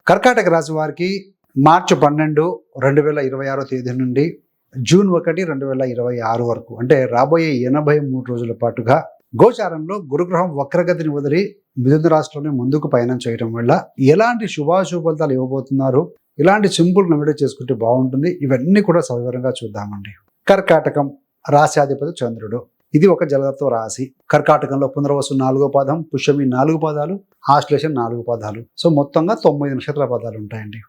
కర్కాటక రాశి వారికి మార్చి 12, 2026 తేదీ నుండి జూన్ 1, 2026 వరకు అంటే రాబోయే 83 రోజుల పాటుగా గోచారంలో గురుగ్రహం వక్రగతిని వదిలి మిథున రాశిలోనే ముందుకు పయనం చేయడం వల్ల ఎలాంటి శుభాశుభ ఫలితాలు ఇవ్వబోతున్నారు, ఇలాంటి సింపుల్ రెమెడీ చేసుకుంటే బాగుంటుంది. ఇవన్నీ కూడా సవివరంగా చూద్దామండి. కర్కాటకం రాశ్యాధిపతి చంద్రుడు. ఇది ఒక జలతత్వ రాశి. కర్కాటకంలో పునర్వసు 4వ పాదం, పుష్యమి 4 పాదాలు, ఆశ్లేషం 4 పాదాలు. సో మొత్తంగా 9 నక్షత్ర పాదాలు ఉంటాయండి.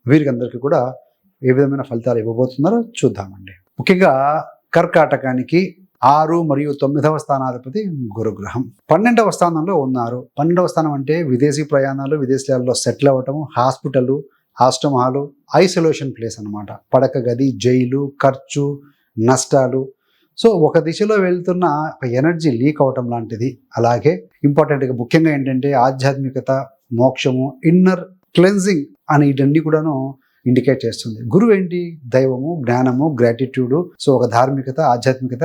వీరికి అందరికీ కూడా ఏ విధమైన ఫలితాలు ఇవ్వబోతున్నారో చూద్దామండి. ముఖ్యంగా కర్కాటకానికి 6 మరియు 9వ స్థానాధిపతి గురుగ్రహం 12వ స్థానంలో ఉన్నారు. 12వ స్థానం అంటే విదేశీ ప్రయాణాలు, విదేశాల్లో సెటిల్ అవ్వటం, హాస్పిటల్, ఆశ్రమాలు, ఐసోలేషన్ ప్లేస్ అన్నమాట. పడక గది, జైలు, ఖర్చు, నష్టాలు. సో ఒక దిశలో వెళ్తున్న ఎనర్జీ లీక్ అవటం లాంటిది. అలాగే ఇంపార్టెంట్గా ముఖ్యంగా ఏంటంటే ఆధ్యాత్మికత, మోక్షము, ఇన్నర్ క్లెన్జింగ్ అని ఇవన్నీ కూడాను ఇండికేట్ చేస్తుంది. గురువు ఏంటి? దైవము, జ్ఞానము, గ్రాటిట్యూడ్. సో ఒక ధార్మికత, ఆధ్యాత్మికత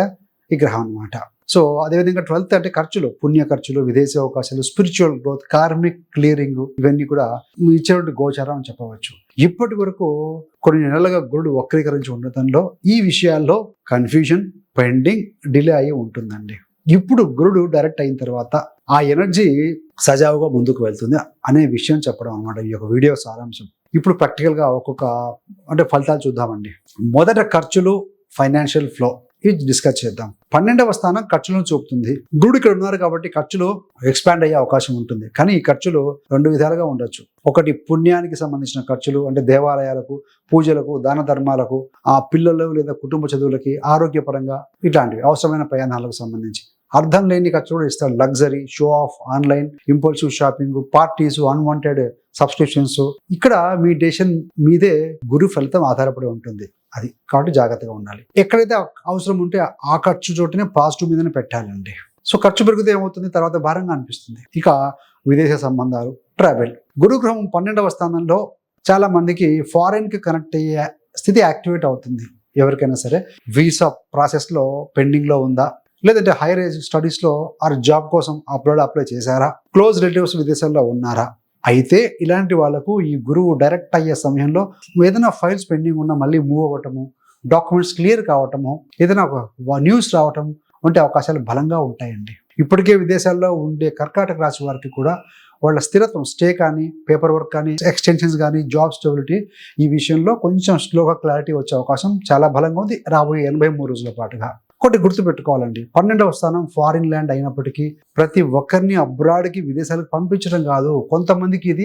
ఈ గ్రహం అనమాట. సో అదేవిధంగా 12th అంటే ఖర్చులు, పుణ్య ఖర్చులు, విదేశీ అవకాశాలు, స్పిరిచువల్ గ్రోత్, కార్మిక్ క్లియరింగ్, ఇవన్నీ కూడా ఇచ్చేటువంటి గోచారం అని చెప్పవచ్చు. ఇప్పటి వరకు కొన్ని నెలలుగా గురుడు వక్రీకరించి ఉండటంలో ఈ విషయాల్లో కన్ఫ్యూజన్, పెండింగ్, డిలే అయ్యి ఉంటుందండి. ఇప్పుడు గురుడు డైరెక్ట్ అయిన తర్వాత ఆ ఎనర్జీ సజావుగా ముందుకు వెళ్తుంది అనే విషయం చెప్పడం అనమాట ఈ యొక్క వీడియో సారాంశం. ఇప్పుడు ప్రాక్టికల్గా ఒక్కొక్క ఫలితాలు చూద్దామండి. మొదట ఖర్చులు, ఫైనాన్షియల్ ఫ్లో ఇది డిస్కస్ చేద్దాం. 12వ స్థానం ఖర్చులను చూపుతుంది. గురుడు ఇక్కడ ఉన్నారు కాబట్టి ఖర్చులు ఎక్స్పాండ్ అయ్యే అవకాశం ఉంటుంది. కానీ ఈ ఖర్చులు 2 విధాలుగా ఉండొచ్చు. ఒకటి పుణ్యానికి సంబంధించిన ఖర్చులు, అంటే దేవాలయాలకు, పూజలకు, దాన ధర్మాలకు, ఆ పిల్లలు లేదా కుటుంబ చదువులకి, ఆరోగ్యపరంగా ఇట్లాంటివి అవసరమైన ప్రయాణాలకు సంబంధించి. అర్థం లేని ఖర్చులు కూడా ఇస్తారు. Luxury, show off, online, impulsive shopping, parties, unwanted subscriptions. ఇక్కడ మీ డెసిషన్ మీదే గురు ఫలితం ఆధారపడి ఉంటుంది. అది కాబట్టి జాగ్రత్తగా ఉండాలి. ఎక్కడైతే అవసరం ఉంటే ఆ ఖర్చు చోటనే పాజిటివ్ మీదనే పెట్టాలండి. సో ఖర్చు పెరిగితే ఏమవుతుంది? తర్వాత భారంగా అనిపిస్తుంది. ఇక విదేశ సంబంధాలు, ట్రావెల్. గురుగ్రహం 12వ స్థానంలో చాలా మందికి ఫారెన్ కి కనెక్ట్ అయ్యే స్థితి యాక్టివేట్ అవుతుంది. ఎవరికైనా సరే వీసా ప్రాసెస్ లో పెండింగ్ లో ఉందా, లేదంటే హైయర్ స్టడీస్ లో ఆర్ జాబ్ కోసం అప్లోడ్ అప్లై చేశారా, క్లోజ్ రిలేటివ్స్ విదేశాల్లో ఉన్నారా? అయితే ఇలాంటి వాళ్ళకు ఈ గురువు డైరెక్ట్ అయ్యే సమయంలో ఏదైనా ఫైల్స్ పెండింగ్ ఉన్నా మళ్ళీ మూవ్ అవ్వటము, డాక్యుమెంట్స్ క్లియర్ కావటము, ఏదైనా ఒక న్యూస్ రావటం వంటి అవకాశాలు బలంగా ఉంటాయండి. ఇప్పటికే విదేశాల్లో ఉండే కర్కాటక రాశి వారికి కూడా వాళ్ళ స్థిరత్వం, స్టే కానీ, పేపర్ వర్క్ కానీ, ఎక్స్టెన్షన్స్ కానీ, జాబ్ స్టెబిలిటీ ఈ విషయంలో కొంచెం స్లోగా క్లారిటీ వచ్చే అవకాశం చాలా బలంగా ఉంది రాబోయే 83 రోజుల పాటుగా. ఒకటి గుర్తుపెట్టుకోవాలండి, 12వ స్థానం ఫారిన్ ల్యాండ్ అయినప్పటికీ ప్రతి ఒక్కరిని అబ్రాడ్కి, విదేశాలకు పంపించడం కాదు. కొంతమందికి ఇది